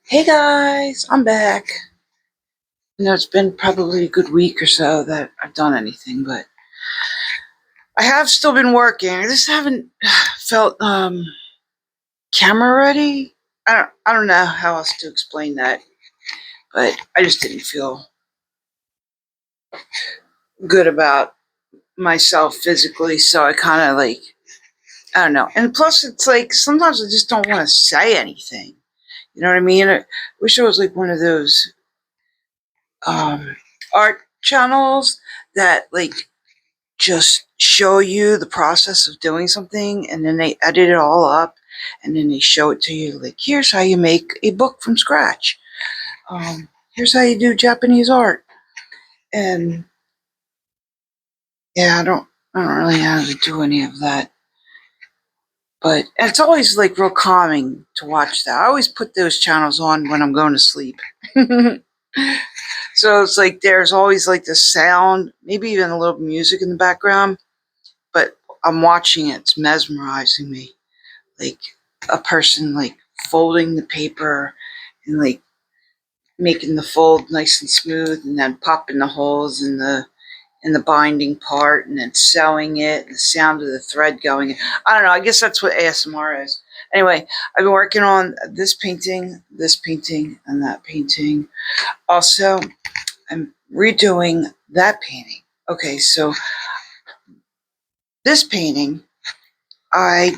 Hey guys, I'm back. It's been probably a good week or so that I've done anything, but I have still been working. I just haven't felt camera ready. I don't know how else to explain that, but I just didn't feel good about myself physically, so I kind of I don't know. And plus, it's like sometimes I just don't want to say anything. You know what I mean? I wish I was like one of those um, art channels that just show you the process of doing something, and then they edit it all up, and then they show it to you like, here's how you make a book from scratch. Here's how you do Japanese art. And yeah, I don't really know how to do any of that, but it's always like real calming to watch that. I always put those channels on when I'm going to sleep. So it's like there's always like the sound, maybe even a little music in the background, but I'm watching it. It's mesmerizing me. Like a person like folding the paper and like making the fold nice and smooth, and then popping the holes in the binding part, and then sewing it, and the sound of the thread going. I don't know. I guess that's what ASMR is. Anyway, I've been working on this painting, and that painting. Also, I'm redoing that painting. Okay, so this painting, I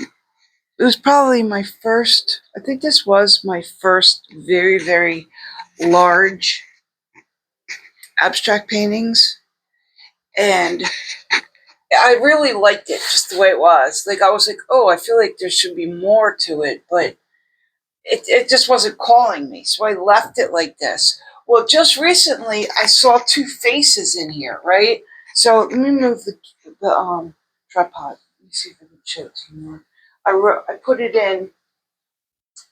it was probably my first, I think this was my first very, very large abstract paintings. And I really liked it just the way it was. Like, I was like, oh, I feel like there should be more to it, but it just wasn't calling me. So I left it like this. Well, just recently, I saw two faces in here, right? So let me move the tripod. Let me see if I can show it to you more. I put it in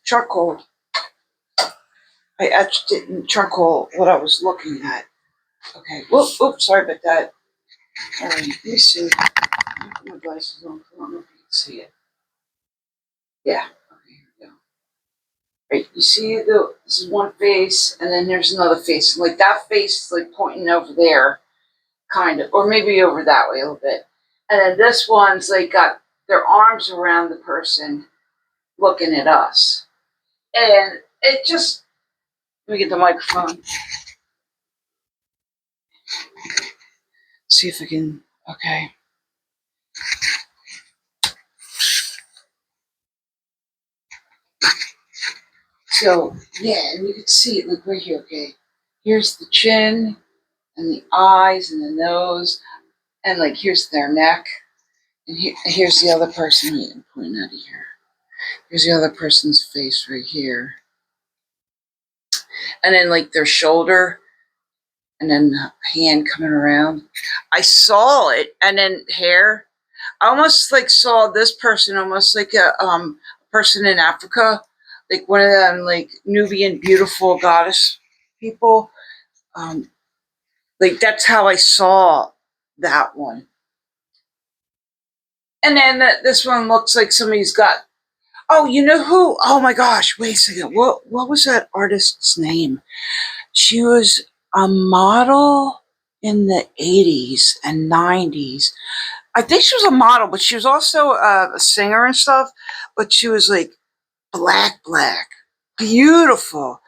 charcoal. I etched it in charcoal what I was looking at. Okay. Whoop, oops, sorry about that. All right, let me see. Put my glasses on. I don't know if you can see it. Yeah. Okay, here we go. Right, you see this is one face, and then there's another face. Like that face is like pointing over there, kind of, or maybe over that way a little bit. And then this one's like got their arms around the person looking at us. And it just, let me get the microphone. See if I can, okay. So yeah, and you can see it like right here. Okay, here's the chin and the eyes and the nose, and like here's their neck, and here's the other person. Wait, I'm pointing out of here. Here's the other person's face right here, and then like their shoulder, and then hand coming around. I saw it, and then hair. I almost like saw this person, almost like a person in Africa, like one of them like Nubian beautiful goddess people. Um, Like that's how I saw that one. And then this one looks like somebody's got. Oh, you know who? Oh my gosh! Wait a second. What was that artist's name? She was a model in the 80s and 90s. I think she was a model, but she was also a singer and stuff. But she was like black, beautiful,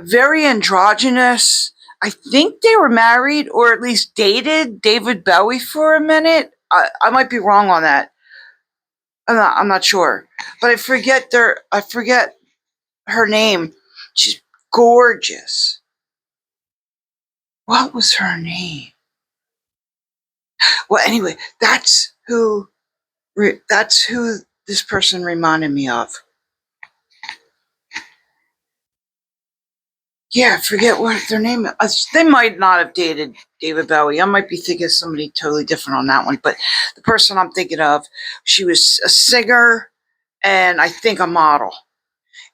very androgynous. I think they were married or at least dated David Bowie for a minute. I might be wrong on that. I'm not sure, but I forget her name. She's gorgeous. What was her name? Well, anyway, that's who this person reminded me of. Yeah, I forget what their name is. They might not have dated David Bowie. I might be thinking of somebody totally different on that one. But the person I'm thinking of, she was a singer and I think a model.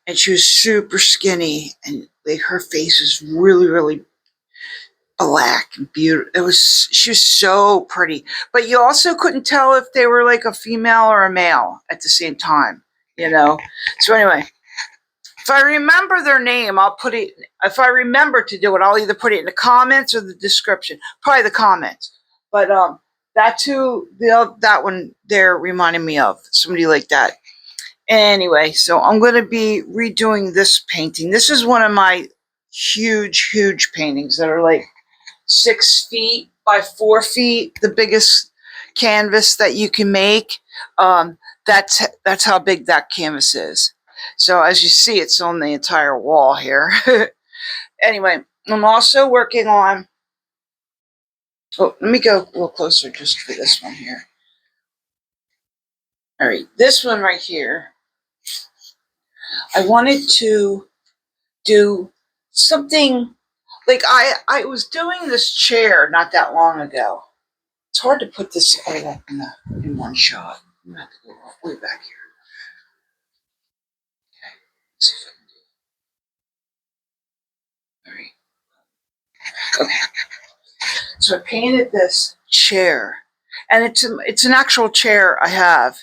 And she was super skinny, and like her face was really, really black and beautiful. She was so pretty. But you also couldn't tell if they were like a female or a male at the same time, you know? So anyway, If I remember their name, I'll put it, if I remember to do it, I'll either put it in the comments or the description. Probably the comments. But that's who that one there reminded me of. Somebody like that. Anyway, so I'm going to be redoing this painting. This is one of my huge, huge paintings that are like 6 feet by 4 feet, the biggest canvas that you can make. That's how big that canvas is. So as you see, it's on the entire wall here. Anyway, I'm also working on, oh, let me go a little closer just for this one here. All right, this one right here, I wanted to do something like I was doing this chair not that long ago. It's hard to put this all up in one shot. I'm gonna have to go way back here. Okay, let's see if I can do it. All right. Okay. So I painted this chair, and it's an actual chair I have.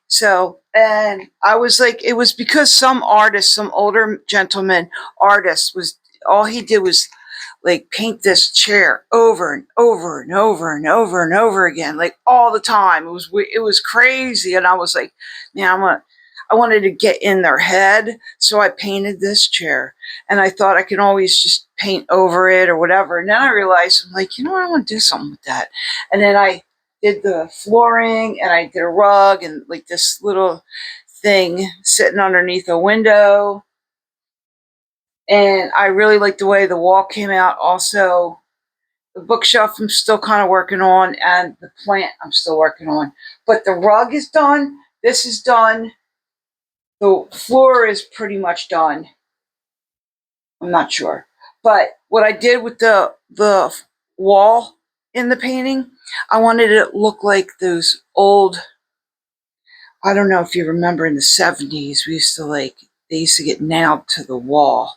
So, and I was like, it was because some artist, some older gentleman artist, was all he did was like paint this chair over and over and over and over and over again, like all the time. It was crazy, and I was like, man, I wanted to get in their head, so I painted this chair, and I thought I can always just paint over it or whatever. And then I realized, I'm like, you know what, I want to do something with that. And then I did the flooring, and I did a rug, and like this little thing sitting underneath a window. And I really like the way the wall came out. Also, the bookshelf I'm still kind of working on, and the plant I'm still working on. But the rug is done. This is done. The floor is pretty much done. I'm not sure. But what I did with the wall in the painting, I wanted it to look like those old, I don't know if you remember in the 70s, they used to get nailed to the wall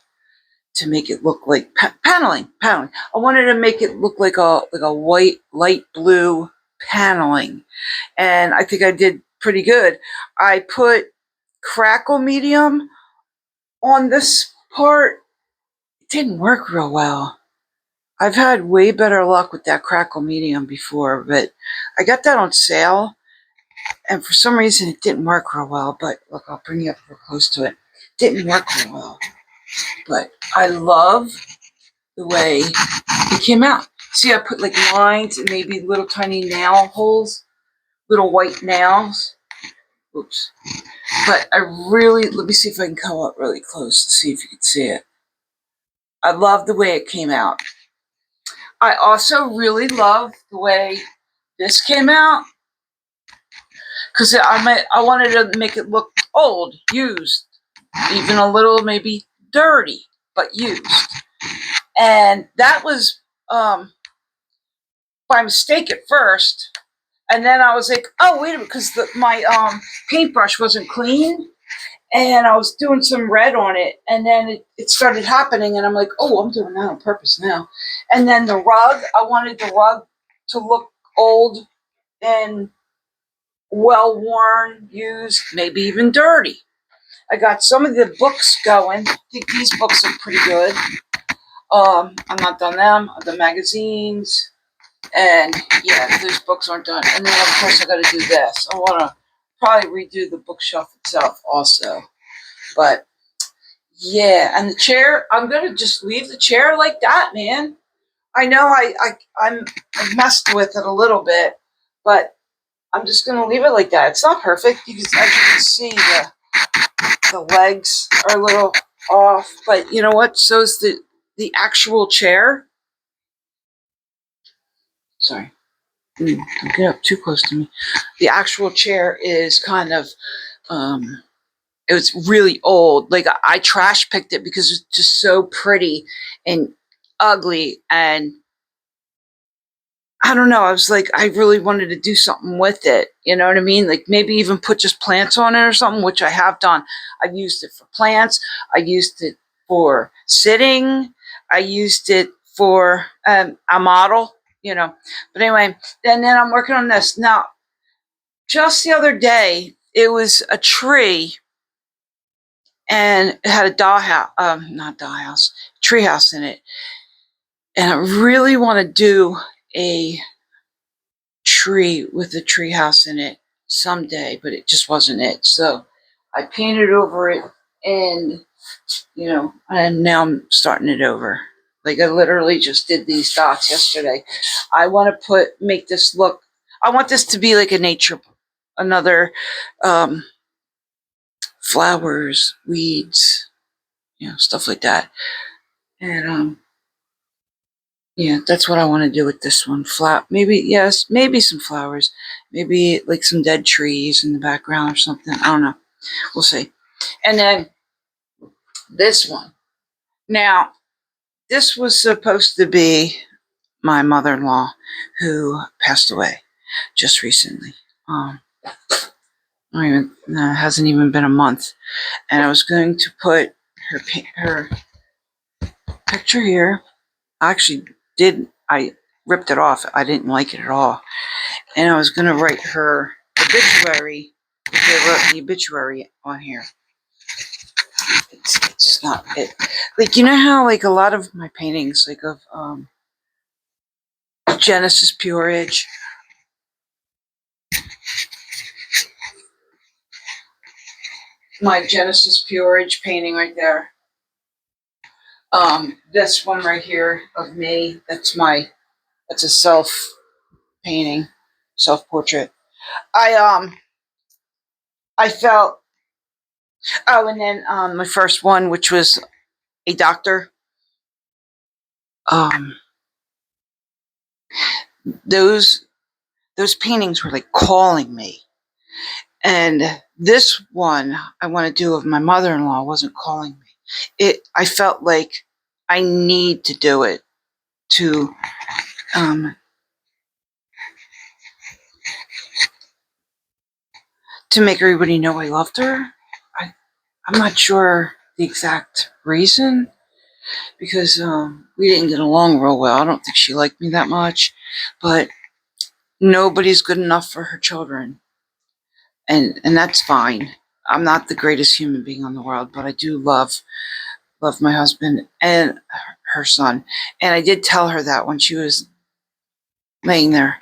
to make it look like paneling. I wanted to make it look like a white, light blue paneling, and I think I did pretty good. I put crackle medium on this part. It didn't work real well. I've had way better luck with that crackle medium before, but I got that on sale, and for some reason it didn't work real well. But look, I'll bring you up real close to it. It didn't work real well, but I love the way it came out. See, I put like lines and maybe little tiny nail holes, little white nails. Oops. But I really, let me see if I can come up really close to see if you can see it. I love the way it came out. I also really love the way this came out, because I wanted to make it look old, used, even a little maybe dirty, but used. And that was by mistake at first. And then I was like, oh, wait a minute, because my paintbrush wasn't clean, and I was doing some red on it, and then it started happening, and I'm like, oh, I'm doing that on purpose now. And then the rug, I wanted the rug to look old and well-worn, used, maybe even dirty. I got some of the books going. I think these books are pretty good. I'm not done them. The magazines. And yeah, those books aren't done. And then of course I got to do this. I want to probably redo the bookshelf itself also. But yeah, and the chair, I'm gonna just leave the chair like that, man. I know I messed with it a little bit, but I'm just gonna leave it like that. It's not perfect because as you can see, the legs are a little off. But you know what? So's the actual chair. Sorry. Don't get up too close to me. The actual chair is kind of, it was really old. Like I trash picked it because it's just so pretty and ugly. And I don't know. I was like, I really wanted to do something with it. You know what I mean? Like maybe even put just plants on it or something, which I have done. I've used it for plants. I used it for sitting. I used it for a model, you know. But anyway, and then I'm working on this. Now, just the other day, it was a tree, and it had a dollhouse, not dollhouse, treehouse in it. And I really want to do a tree with a treehouse in it someday, but it just wasn't it. So I painted over it, and and now I'm starting it over. Like, I literally just did these dots yesterday. I want to make this look. I want this to be like a nature, another flowers, weeds, stuff like that. And yeah, that's what I want to do with this one. Maybe some flowers, maybe like some dead trees in the background or something. I don't know. We'll see. And then this one. Now, this was supposed to be my mother-in-law, who passed away just recently. It hasn't even been a month, and I was going to put her picture here. I ripped it off. I didn't like it at all, and I was going to write her obituary. They wrote the obituary on here. It's just not it. Like, how like a lot of my paintings, like of Genesis Peerage. My Genesis Peerage painting right there. This one right here of me, that's a self painting, self portrait. I felt, and then my first one, which was a doctor. Those paintings were like calling me. And this one I want to do of my mother-in-law wasn't calling me. I felt like I need to do it to make everybody know I loved her. I'm not sure the exact reason, because we didn't get along real well. I don't think she liked me that much, but nobody's good enough for her children. And that's fine. I'm not the greatest human being on the world, but I do love my husband and her son. And I did tell her that when she was laying there.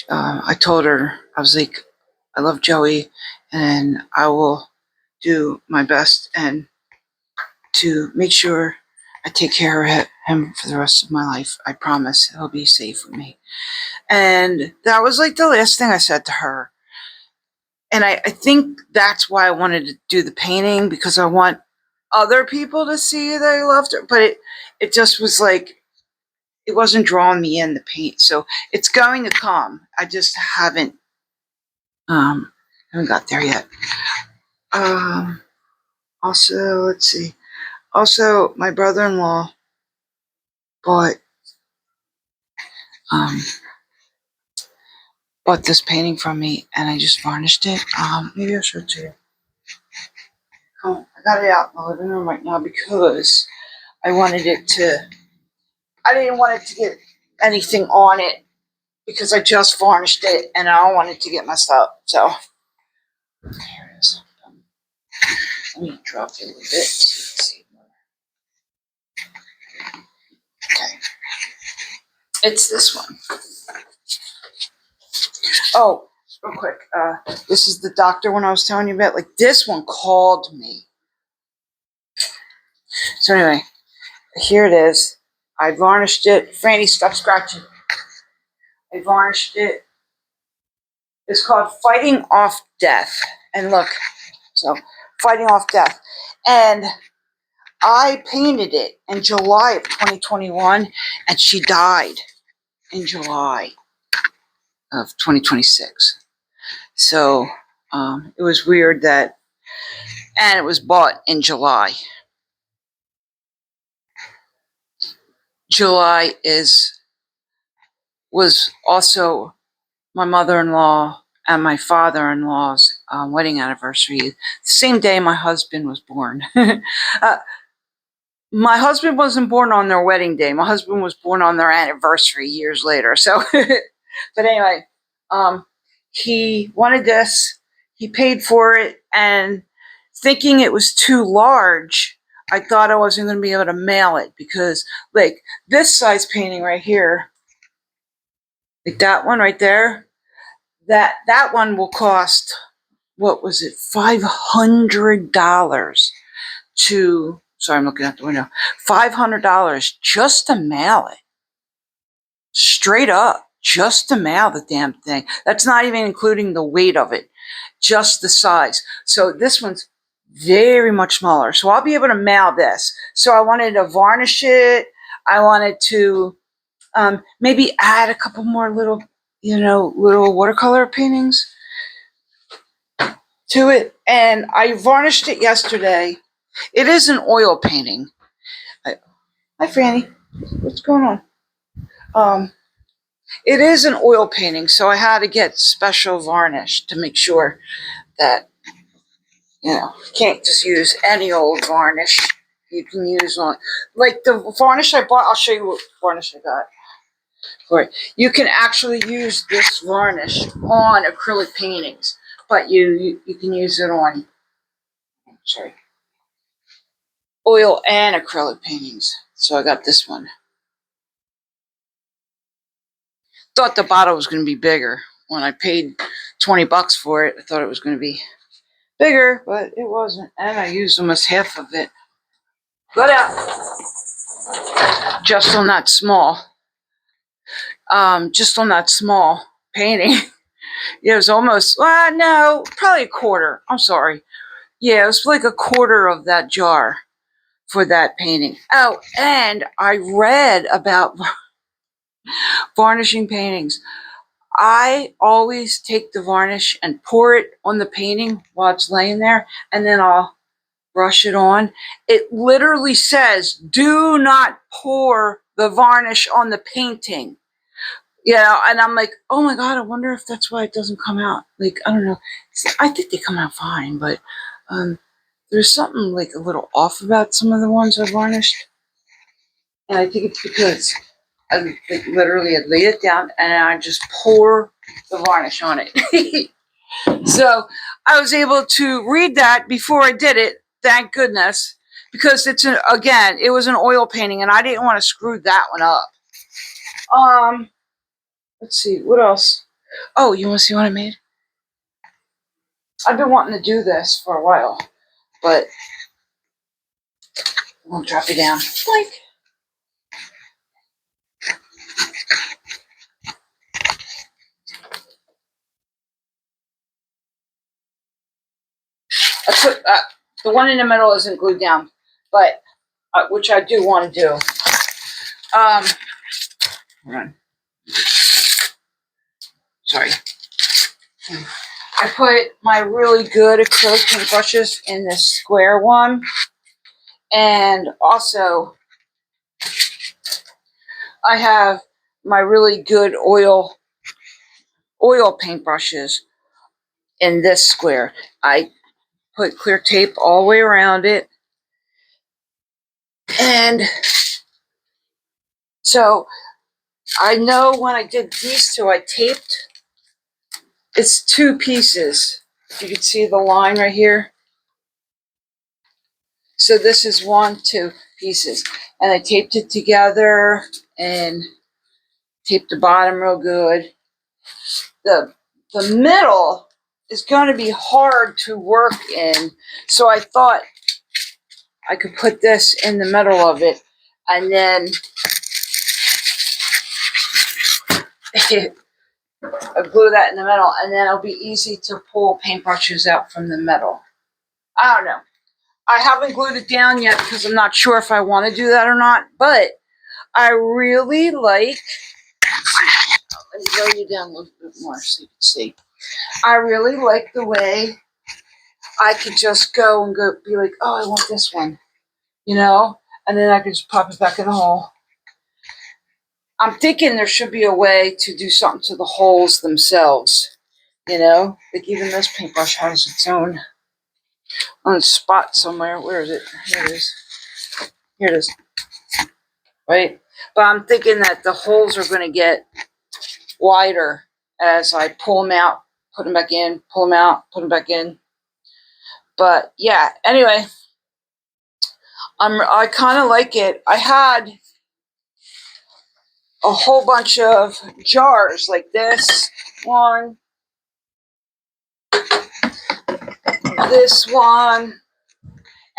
I told her, I was like, I love Joey, and I will do my best and to make sure I take care of him for the rest of my life. I promise he'll be safe with me. And that was like the last thing I said to her. And I think that's why I wanted to do the painting, because I want other people to see that I loved her. But it just was like, it wasn't drawing me in, the paint. So it's going to come. I just haven't got there yet. Also, let's see. Also, my brother-in-law bought this painting from me, and I just varnished it. Maybe I'll show it to you. I got it out in the living room right now because I didn't want it to get anything on it, because I just varnished it and I don't want it to get messed up. So here it is. Let me drop it a little bit. Let's see. Okay. It's this one. Oh, real quick. This is the doctor one I was telling you about. Like, this one called me. So anyway, here it is. I varnished it. Franny, stop scratching. I varnished it. It's called Fighting Off Death. And look, so Fighting Off Death. And I painted it in July of 2021, and she died in July of 2026. So it was weird and it was bought in July. July was also my mother-in-law and my father-in-law's wedding anniversary. The same day my husband was born. My husband wasn't born on their wedding day. My husband was born on their anniversary years later. So, but anyway, he wanted this. He paid for it, and thinking it was too large, I thought I wasn't going to be able to mail it because, like, this size painting right here, like that one right there, that one will cost, what was it, $500 to, sorry, I'm looking out the window, $500 just to mail it. Straight up, just to mail the damn thing. That's not even including the weight of it, just the size. So this one's very much smaller. So I'll be able to mail this. So I wanted to varnish it. I wanted to maybe add a couple more little, little watercolor paintings to it. And I varnished it yesterday. It is an oil painting. Hi, Franny. What's going on? It is an oil painting, so I had to get special varnish to make sure that, you can't just use any old varnish. You can use on, like the varnish I bought, I'll show you what varnish I got for it. You can actually use this varnish on acrylic paintings, but you can use it on, oil and acrylic paintings. So I got this one. Thought the bottle was going to be bigger. When I paid $20 for it, I thought it was going to be bigger, but it wasn't. And I used almost half of it. Got out. Just on that small. Just on that small painting. It was almost, no, probably a quarter. I'm sorry. Yeah, it was like a quarter of that jar for that painting. Oh, and I read about varnishing paintings. I always take the varnish and pour it on the painting while it's laying there, and then I'll brush it on. It literally says, do not pour the varnish on the painting. And I'm like, oh my God, I wonder if that's why it doesn't come out. Like, I don't know. I think they come out fine, but there's something like a little off about some of the ones I varnished. And I think it's because I literally lay it down and I just pour the varnish on it. So I was able to read that before I did it. Thank goodness, because it was an oil painting, and I didn't want to screw that one up. Let's see, what else? Oh, you want to see what I made? I've been wanting to do this for a while, but I won't drop it down. Like, I put the one in the middle isn't glued down, but which I do want to do. Hold on. Sorry. I put my really good acrylic paint brushes in this square one, and also I have my really good oil paint brushes in this square. I put clear tape all the way around it, and so I know when I did these two, I taped. It's two pieces. You can see the line right here. So this is 1, 2 pieces. And I taped it together and taped the bottom real good. The middle is going to be hard to work in. So I thought I could put this in the middle of it and then I'll glue that in the middle, and then it'll be easy to pull paintbrushes out from the middle. I don't know. I haven't glued it down yet because I'm not sure if I want to do that or not, but I really like, let me blow you down a little bit more so you can see. I really like the way I could just go and be like, oh, I want this one, and then I could just pop it back in the hole. I'm thinking there should be a way to do something to the holes themselves, like even this paintbrush has its own spot somewhere. Where is it? Here it is. Here it is. Right? But I'm thinking that the holes are going to get wider as I pull them out, put them back in, pull them out, put them back in. But yeah, anyway, I kind of like it. I had a whole bunch of jars like this one, this one,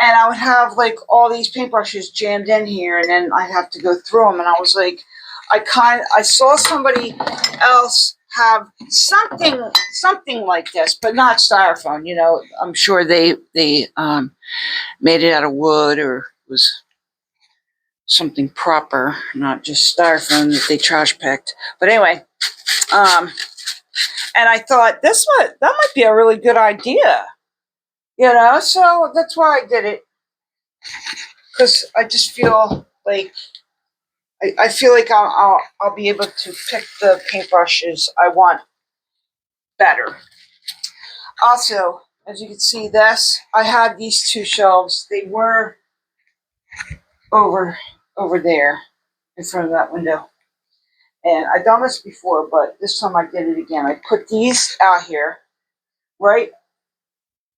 and I would have like all these paintbrushes jammed in here, and then I'd have to go through them. And I was like, I saw somebody else have something like this, but not styrofoam. You know, I'm sure they made it out of wood or was something proper, not just styrofoam that they trash picked. But anyway, and I thought that might be a really good idea. You know, so that's why I did it. Because I just feel like I feel like I'll be able to pick the paintbrushes I want better. Also, as you can see, I had these two shelves. They were over there in front of that window, and I've done this before, but this time I did it again. I put these out here, right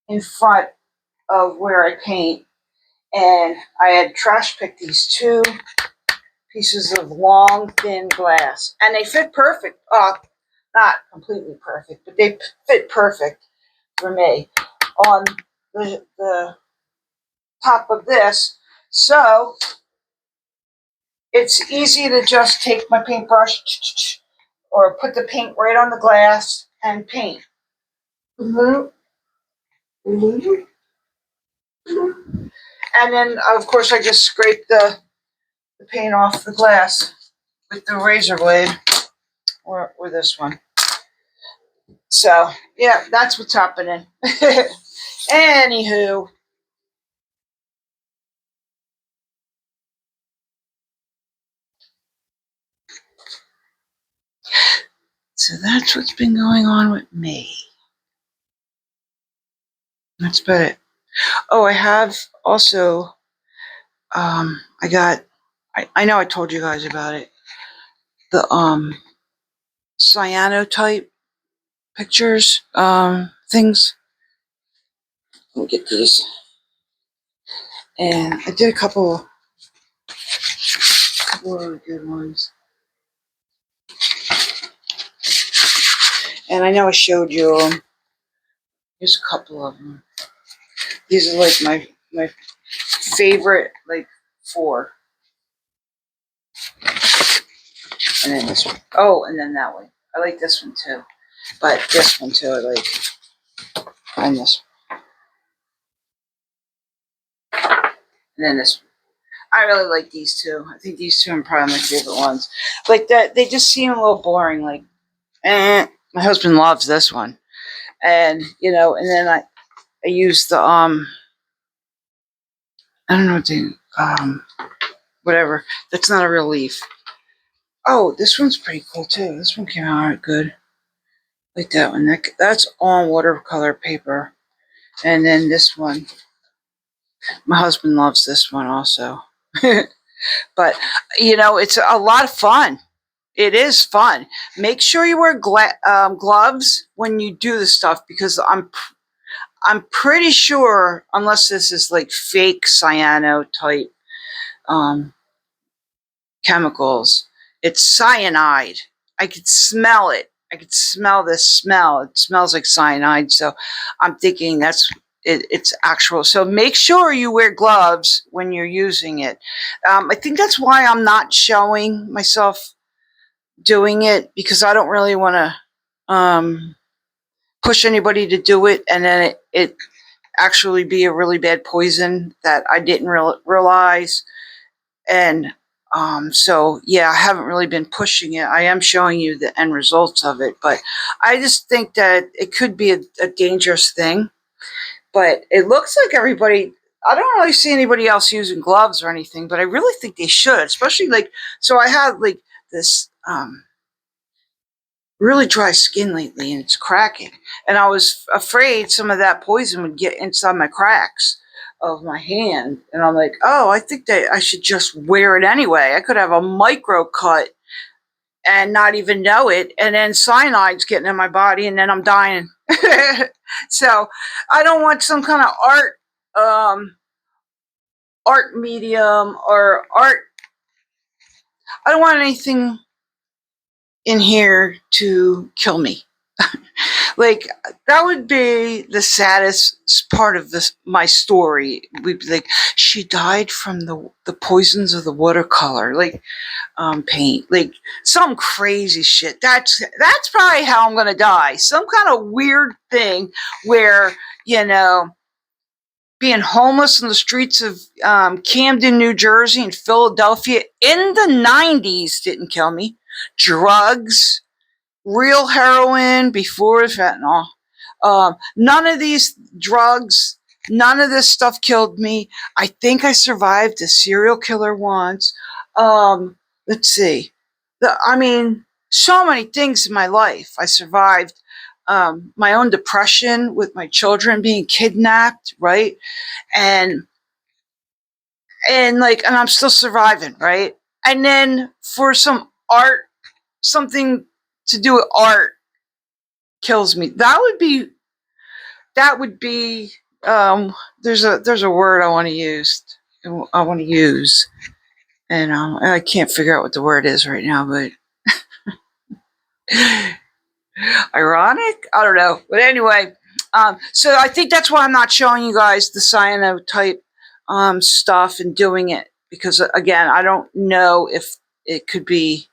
in front of where I paint, and I had trash picked these two pieces of long, thin glass, and they fit perfect. Not completely perfect, but they fit perfect for me on the top of this. So it's easy to just take my paintbrush or put the paint right on the glass and paint. And then, of course, I just scrape the paint off the glass with the razor blade or this one. So, yeah, that's what's happening. Anywho. So that's what's been going on with me. That's about it. Oh, I have also, I know I told you guys about it. The, cyanotype pictures, things. Let me get these. And I did a couple of good ones. And I know I showed you them. Here's a couple of them. These are like my favorite, like 4. And then this one. Oh, and then that one. I like this one too. But this one too, I like. And this one. And then this one. I really like these two. I think these two are probably my favorite ones. Like that, they just seem a little boring. Like, my husband loves this one, and you know. And then I use the I don't know what whatever. That's not a real leaf. Oh, this one's pretty cool too. This one came out alright good. Like that one. That's on watercolor paper, and then this one. My husband loves this one also. But you know, it's a lot of fun. It is fun. Make sure you wear gloves when you do this stuff, because I'm pretty sure, unless this is like fake cyanotype chemicals, it's cyanide. I could smell it. I could smell this smell. It smells like cyanide. So I'm thinking it's actual. So make sure you wear gloves when you're using it. I think that's why I'm not showing myself doing it, because I don't really want to push anybody to do it, and then it actually be a really bad poison that I didn't realize. And so yeah, I haven't really been pushing it. I am showing you the end results of it, but I just think that it could be a dangerous thing. But it looks like everybody, I don't really see anybody else using gloves or anything, but I really think they should, especially like, so I have like this really dry skin lately, and it's cracking. And I was afraid some of that poison would get inside my cracks of my hand. And I'm like, oh, I think that I should just wear it anyway. I could have a micro cut and not even know it. And then cyanide's getting in my body, and then I'm dying. So I don't want some kind of art medium or art. I don't want anything in here to kill me. Like, that would be the saddest part of my story. We'd be like, she died from the poisons of the watercolor, like, paint, like some crazy shit. That's probably how I'm gonna die. Some kind of weird thing where, being homeless in the streets of Camden, New Jersey, and Philadelphia in the 90s didn't kill me. Drugs, real heroin before fentanyl. None of these drugs, none of this stuff killed me. I think I survived a serial killer once. Let's see. So many things in my life. I survived my own depression with my children being kidnapped, right? And and I'm still surviving, right? And then for some art, something to do with art kills me. That would be there's a word I want to use. And I can't figure out what the word is right now, but ironic? I don't know. But anyway, so I think that's why I'm not showing you guys the cyanotype stuff and doing it, because again, I don't know if it could be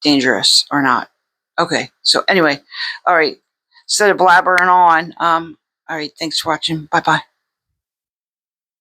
dangerous or not. Okay, so anyway, all right. Instead of blabbering on, all right, thanks for watching. Bye bye.